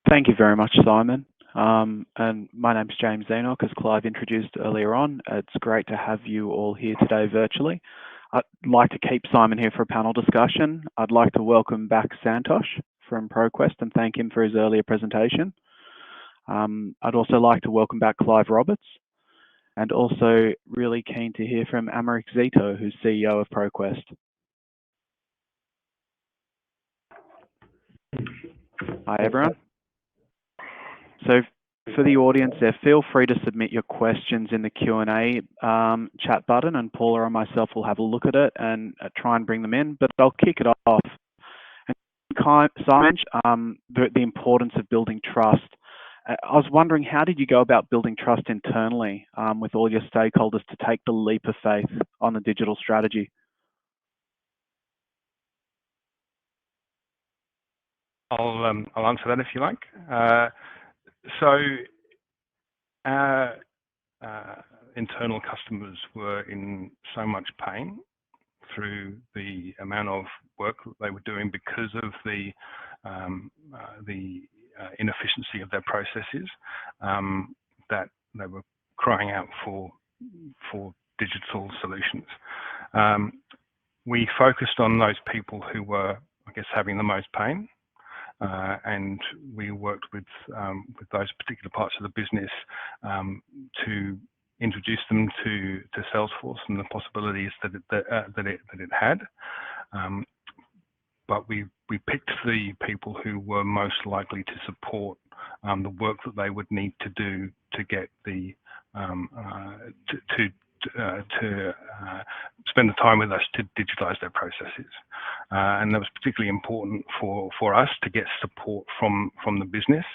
Thank you very much, Simon. And my name's James Enoch, as Clive introduced earlier on. It's great to have you all here today virtually. I'd like to keep Simon here for a panel discussion. I'd like to welcome back Santosh from ProQuest and thank him for his earlier presentation. I'd also like to welcome back Clive Roberts, and also really keen to hear from Americ Zito, who's CEO of ProQuest. Hi, everyone. So for the audience there, feel free to submit your questions in the Q&A chat button, and Paula and myself will have a look at it and try and bring them in, but I'll kick it off. And Simon, the importance of building trust. I was wondering, how did you go about building trust internally with all your stakeholders to take the leap of faith on the digital strategy? I'll answer that if you like. So our internal customers were in so much pain through the amount of work that they were doing because of the inefficiency of their processes, that they were crying out for digital solutions. We focused on those people who were, I guess, having the most pain. And we worked with those particular parts of the business to introduce them to Salesforce and the possibilities that it had. But we picked the people who were most likely to support the work that they would need to do to get the to spend the time with us to digitize their processes. And that was particularly important for us to get support from the business.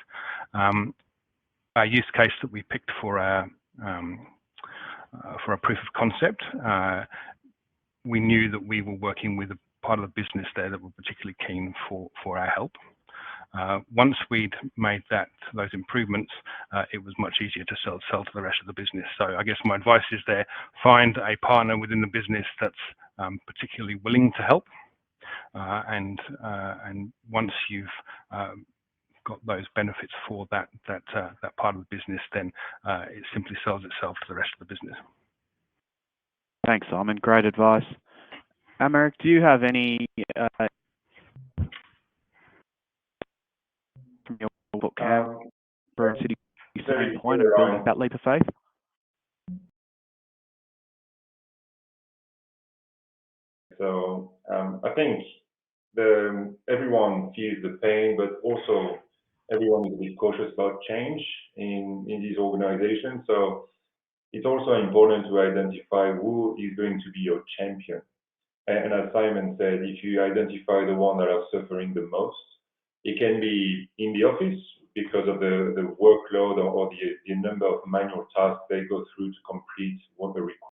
Our use case that we picked for our proof of concept, we knew that we were working with a part of the business there that were particularly keen for our help. Once we'd made those improvements, it was much easier to sell to the rest of the business. So I guess my advice is there: find a partner within the business that's particularly willing to help, and once you've got those benefits for that part of the business, then it simply sells itself to the rest of the business. Thanks, Simon. Great advice. Americ, do you have any from your book, Canberra City standpoint of building that leap of faith? So I think everyone feels the pain, but also everyone is a bit cautious about change in these organizations. So it's also important to identify who is going to be your champion. And as Simon said, if you identify the one that are suffering the most, it can be in the office because of the workload or the number of manual tasks they go through to complete what they require.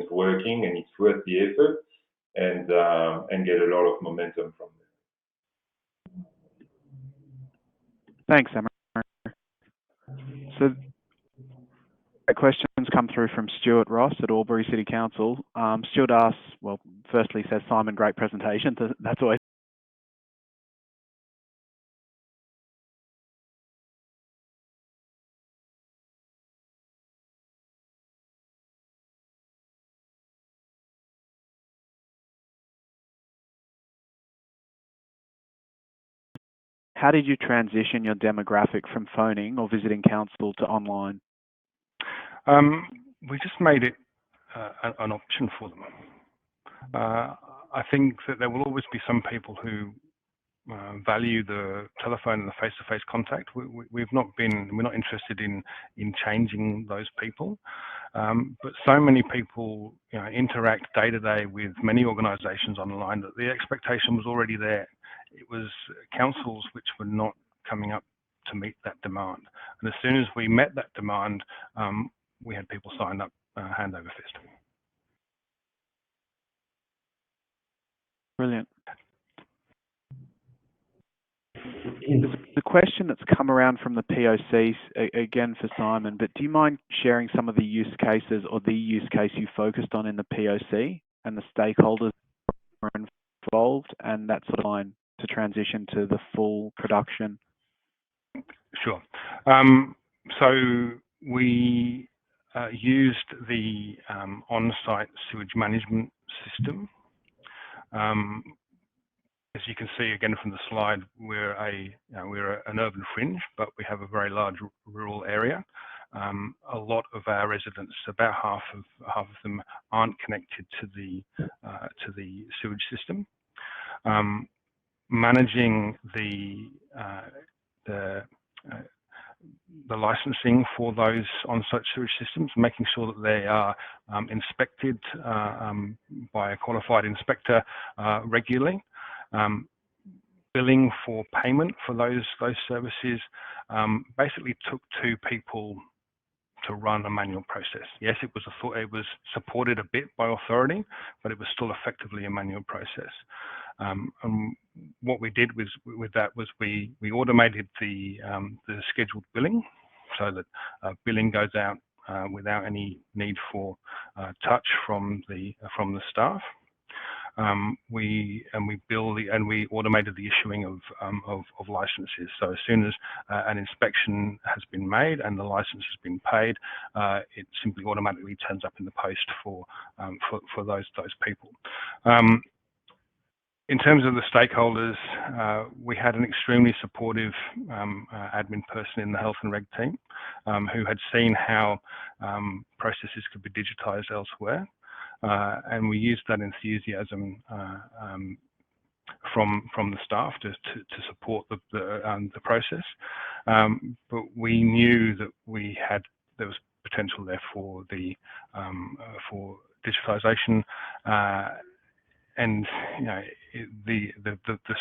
Working, and it's worth the effort, and get a lot of momentum from there. Thanks, Americ. So questions come through from Stuart Ross at Albury City Council. Stuart asks, well, firstly says, Simon, great presentation. That's always how did you transition your demographic from phoning or visiting council to online? We just made it an option for them. I think that there will always be some people who value the telephone and the face-to-face contact. We're not interested in changing those people. But so many people interact day to day with many organisations online that the expectation was already there. It was councils which were not coming up to meet that demand. And as soon as we met that demand, we had people signed up hand over fist. Brilliant. The question that's come around from the POCs, again for Simon, but do you mind sharing some of the use cases or the use case you focused on in the POC and the stakeholders who are involved and that sort of line to transition to the full production? Sure. So we used the on-site sewage management system. As you can see again from the slide, we're an urban fringe, but we have a very large rural area. A lot of our residents, about half of them, aren't connected to the sewage system. Managing the licensing for those on-site sewage systems, making sure that they are inspected by a qualified inspector regularly. Billing for payment for those services basically took 2 people to run a manual process. Yes, it was supported a bit by authority, but it was still effectively a manual process. And what we did with that was we automated the scheduled billing, so that billing goes out without any need for touch from the staff. We automated the issuing of licenses. So as soon as an inspection has been made and the license has been paid, it simply automatically turns up in the post for those people. In terms of the stakeholders, we had an extremely supportive admin person in the health and reg team who had seen how processes could be digitised elsewhere. And we used that enthusiasm from the staff to support the process. But we knew that there was potential there for digitalisation, and the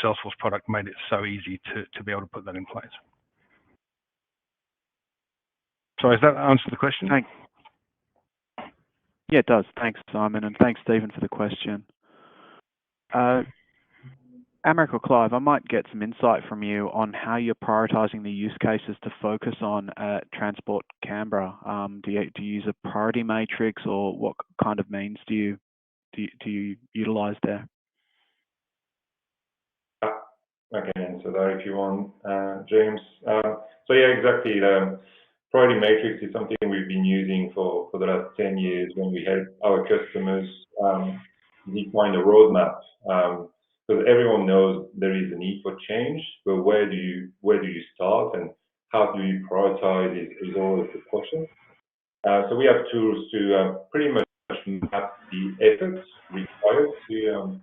Salesforce product made it so easy to be able to put that in place. So has that answered the question? Yeah, it does. Thanks, Simon, and thanks, Stephen, for the question. Amric or Clive, I might get some insight from you on how you're prioritising the use cases to focus on at Transport Canberra. Do you use a priority matrix, or what kind of means do you utilise there? I can answer that if you want, James. So yeah, exactly. Priority matrix is something we've been using for the last 10 years when we help our customers define a roadmap. Because everyone knows there is a need for change, but where do you start and how do you prioritize is always the question. So we have tools to pretty much map the efforts required to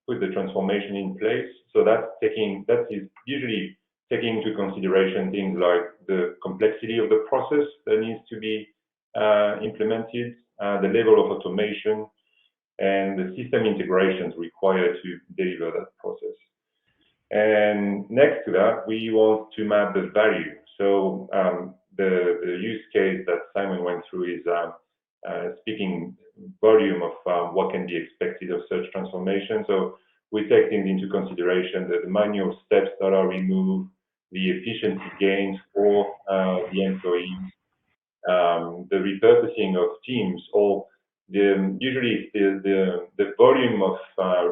put the transformation in place. So that is usually taking into consideration things like the complexity of the process that needs to be implemented, the level of automation, and the system integrations required to deliver that process. And next to that, we want to map the value. So the use case that Simon went through is speaking volume of what can be expected of such transformation. So we take things into consideration, the manual steps that are removed, the efficiency gains for the employees, the repurposing of teams, or usually the volume of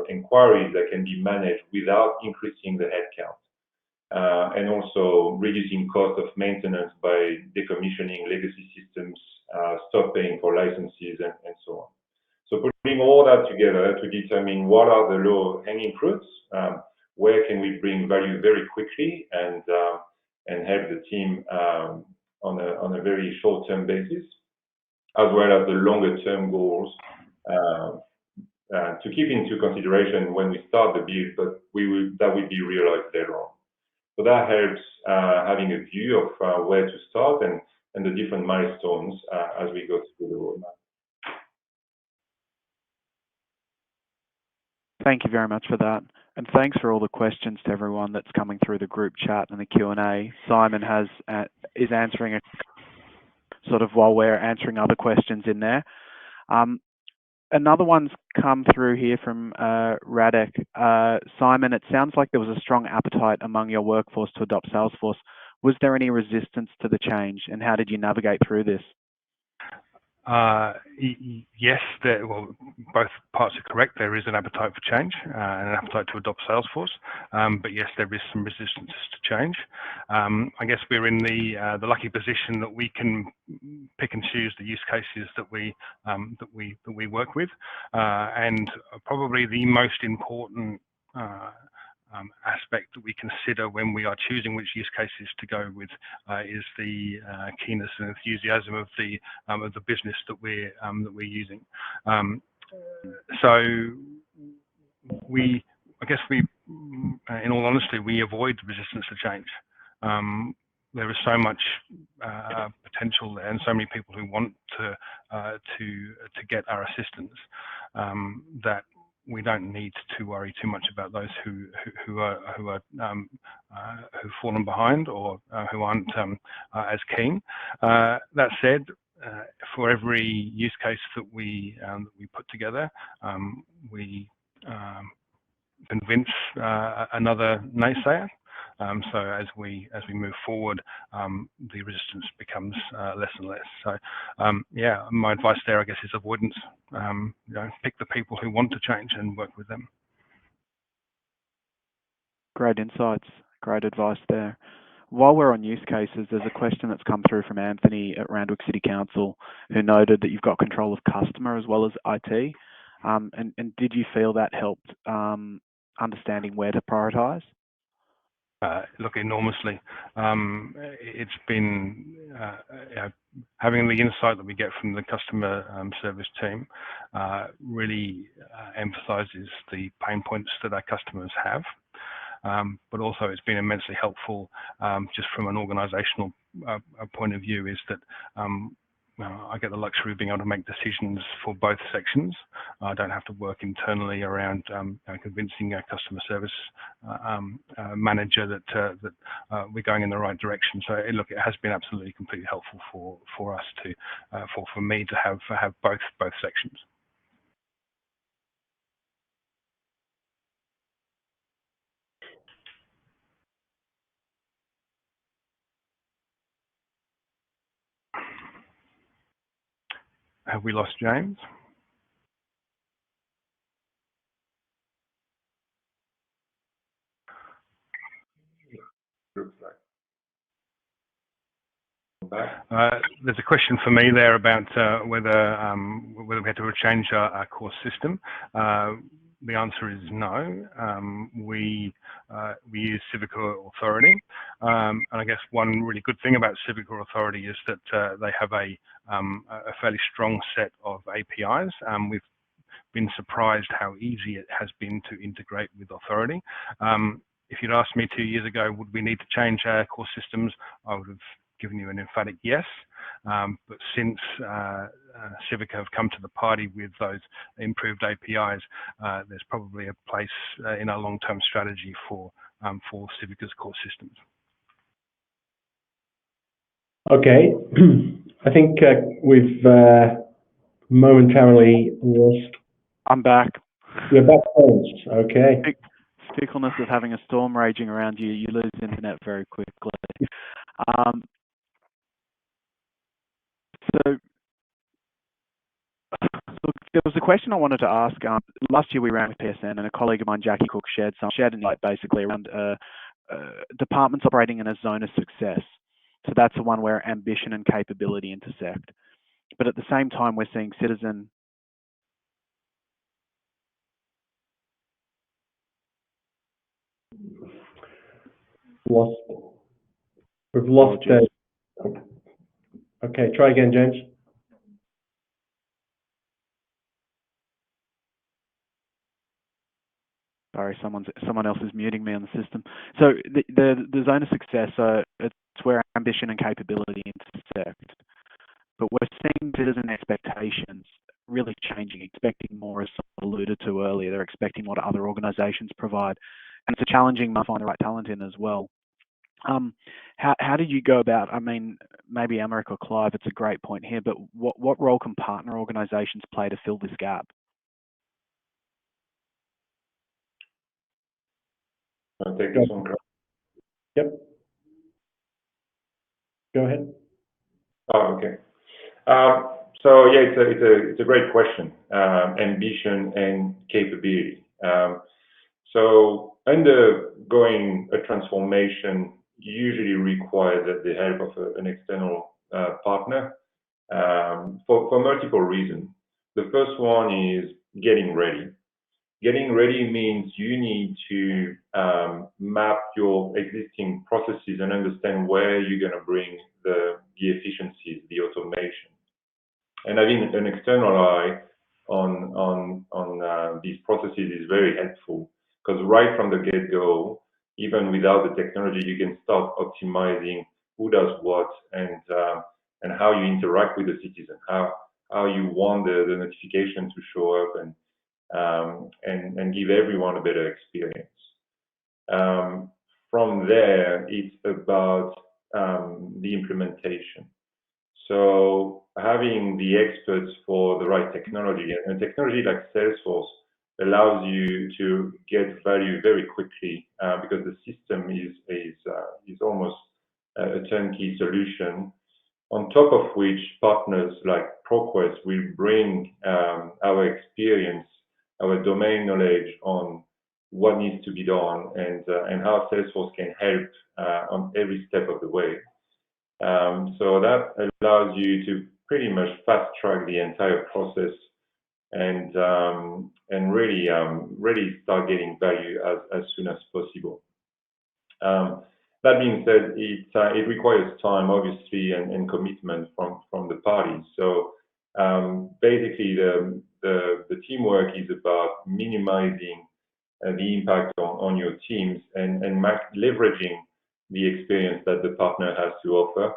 inquiries that can be managed without increasing the headcount, and also reducing cost of maintenance by decommissioning legacy systems, stop paying for licenses, and so on. So putting all that together to determine what are the low-hanging fruits, where can we bring value very quickly and help the team on a very short-term basis, as well as the longer-term goals to keep into consideration when we start the build, but that will be realized later on. So that helps having a view of where to start and the different milestones as we go through the roadmap. Thank you very much for that. And thanks for all the questions to everyone that's coming through the group chat and the Q&A. Simon is answering sort of while we're answering other questions in there. Another one's come through here from Radek. Simon, it sounds like there was a strong appetite among your workforce to adopt Salesforce. Was there any resistance to the change, and how did you navigate through this? Yes, well, both parts are correct. There is an appetite for change and an appetite to adopt Salesforce, but yes, there is some resistance to change. I guess we're in the lucky position that we can pick and choose the use cases that we work with, and probably the most important aspect that we consider when we are choosing which use cases to go with is the keenness and enthusiasm of the business that we're using. So I guess in all honesty, we avoid resistance to change. There is so much potential there, and so many people who want to get our assistance that we don't need to worry too much about those who've fallen behind or who aren't as keen. That said, for every use case that we put together, we convince another naysayer. So as we move forward, the resistance becomes less and less. So yeah, my advice there, I guess, is avoidance. Pick the people who want to change and work with them. Great insights, great advice there. While we're on use cases, there's a question that's come through from Anthony at Randwick City Council, who noted that you've got control of customer as well as IT. And did you feel that helped understanding where to prioritise? Look, enormously. It's been having the insight that we get from the customer service team really emphasises the pain points that our customers have. But also it's been immensely helpful just from an organisational point of view, is that I get the luxury of being able to make decisions for both sections. I don't have to work internally around convincing our customer service manager that we're going in the right direction. So look, it has been absolutely completely helpful for us to for me to have both sections. Have we lost James? There's a question for me there about whether we had to change our course system. The answer is no. We use Civica Authority, and I guess one really good thing about Civica Authority is that they have a fairly strong set of APIs. We've been surprised how easy it has been to integrate with Authority. If you'd asked me 2 years ago, would we need to change our course systems, I would have given you an emphatic yes. But since Civica have come to the party with those improved APIs, there's probably a place in our long-term strategy for Civica's core systems. Okay, I think we've momentarily lost. I'm back. You're back, okay. Fickleness of having a storm raging around you, you lose internet very quickly. So look, there was a question I wanted to ask. Last year we ran with PSN, and a colleague of mine, Jackie Cook, shared insight basically around departments operating in a zone of success. So that's the one where ambition and capability intersect. But at the same time, we're seeing citizen. We've lost. Okay, try again, James. Sorry, someone else is muting me on the system. So the zone of success, it's where ambition and capability intersect. But we're seeing citizen expectations really changing, expecting more, as someone alluded to earlier. They're expecting what other organisations provide, and it's a challenging to find the right talent in as well. How did you go about? I mean, maybe Emeric or Clive, it's a great point here, but what role can partner organisations play to fill this gap? I'll take this one. Yep. Go ahead. Oh, okay. So yeah, it's a great question. Ambition and capability. So undergoing a transformation usually requires the help of an external partner for multiple reasons. The first one is getting ready. Getting ready means you need to map your existing processes and understand where you're going to bring the efficiencies, the automation. And having an external eye on these processes is very helpful, because right from the get-go, even without the technology, you can start optimizing who does what and how you interact with the citizen, how you want the notification to show up and give everyone a better experience. From there, it's about the implementation. So having the experts for the right technology, and technology like Salesforce allows you to get value very quickly because the system is almost a turnkey solution. On top of which, partners like ProQuest will bring our experience, our domain knowledge on what needs to be done and how Salesforce can help on every step of the way. So that allows you to pretty much fast track the entire process and really start getting value as soon as possible. That being said, it requires time, obviously, and commitment from the parties. So basically, the teamwork is about minimizing the impact on your teams and leveraging the experience that the partner has to offer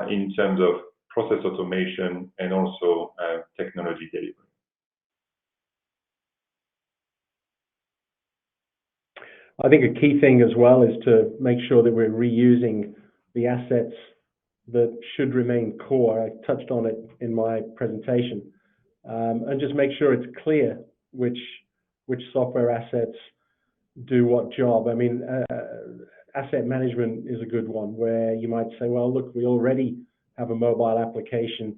in terms of process automation and also technology delivery. I think a key thing as well is to make sure that we're reusing the assets that should remain core. I touched on it in my presentation, and just make sure it's clear which software assets do what job. I mean, asset management is a good one where you might say, well, look, we already have a mobile application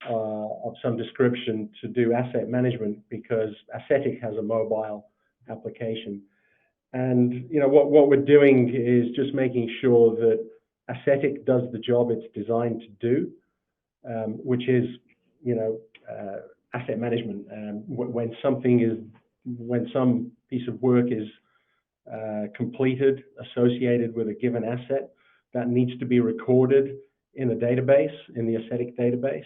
of some description to do asset management because Ascetic has a mobile application. And you know what we're doing is just making sure that Ascetic does the job it's designed to do, which is, asset management. When some piece of work is completed, associated with a given asset, that needs to be recorded in a database, in the Ascetic database.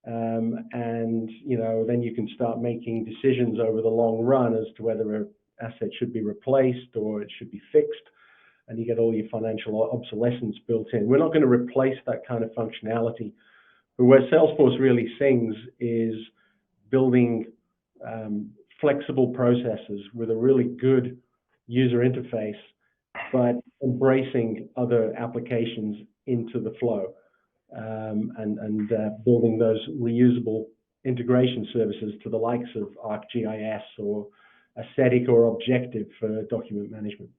And then you can start making decisions over the long run as to whether an asset should be replaced or it should be fixed, and you get all your financial obsolescence built in. We're not going to replace that kind of functionality, but where Salesforce really sings is building flexible processes with a really good user interface, but embracing other applications into the flow, and building those reusable integration services to the likes of ArcGIS or Ascetic or Objective for document management.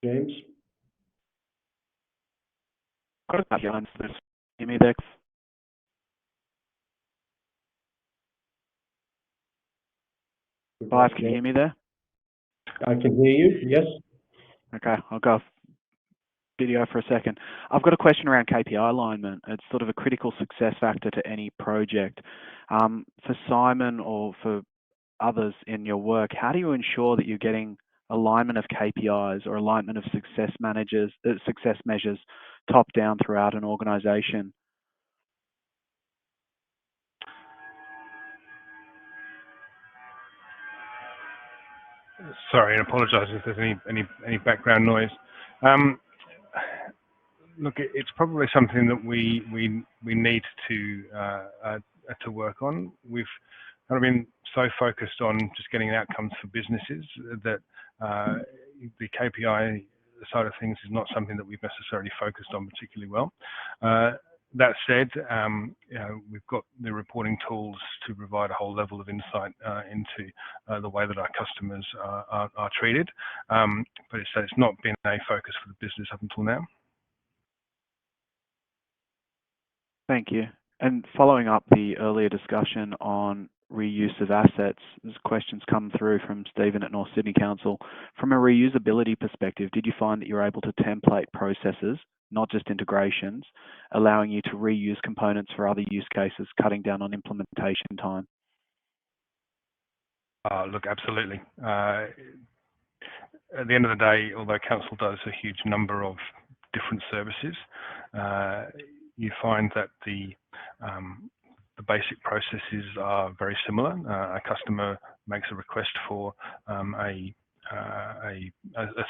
James? Can you hear me there? Clive, can you hear me there? I can hear you, yes. Okay, I'll go off video for a second. I've got a question around KPI alignment. It's sort of a critical success factor to any project. For Simon or for others in your work, how do you ensure that you're getting alignment of KPIs or alignment of success measures top down throughout an organization? Sorry, and apologise if there's any background noise. Look, it's probably something that we need to work on. We've kind of been so focused on just getting outcomes for businesses that the KPI side of things is not something that we've necessarily focused on particularly well. That said, we've got the reporting tools to provide a whole level of insight into the way that our customers are treated, but it's not been a focus for the business up until now. Thank you. And following up the earlier discussion on reuse of assets, there's questions come through from Stephen at North Sydney Council. From a reusability perspective, did you find that you're able to template processes, not just integrations, allowing you to reuse components for other use cases, cutting down on implementation time? Look, absolutely. At the end of the day, although Council does a huge number of different services, you find that the basic processes are very similar. A customer makes a request for a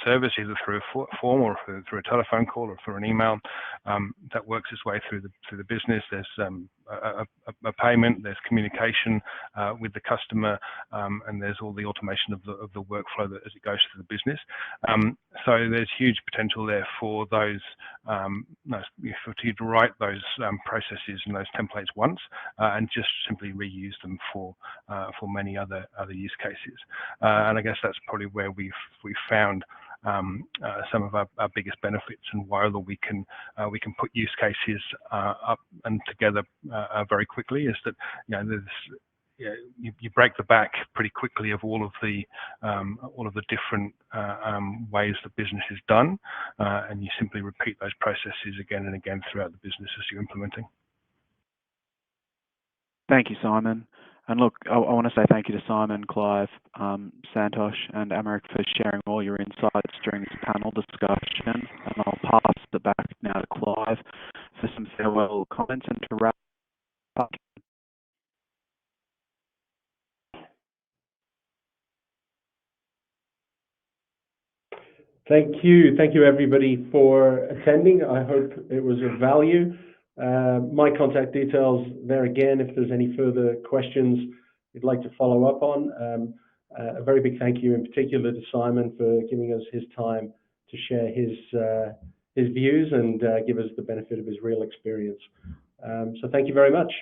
service either through a form or through a telephone call or through an email. That works its way through the business. There's a payment, there's communication with the customer, and there's all the automation of the workflow as it goes through the business. So there's huge potential there for those to write those processes and those templates once and just simply reuse them for many other use cases. And I guess that's probably where we've found some of our biggest benefits, and why we can put use cases up and together very quickly, is that you break the back pretty quickly of all of the different ways the business is done, and you simply repeat those processes again and again throughout the business as you're implementing. Thank you, Simon. And look, I want to say thank you to Simon, Clive, Santosh, and Americ for sharing all your insights during this panel discussion. And I'll pass it back now to Clive for some farewell comments and to wrap up. Thank you everybody for attending. I hope it was of value. My contact details there again, if there's any further questions you'd like to follow up on. A very big thank you in particular to Simon for giving us his time to share his views and give us the benefit of his real experience. So thank you very much.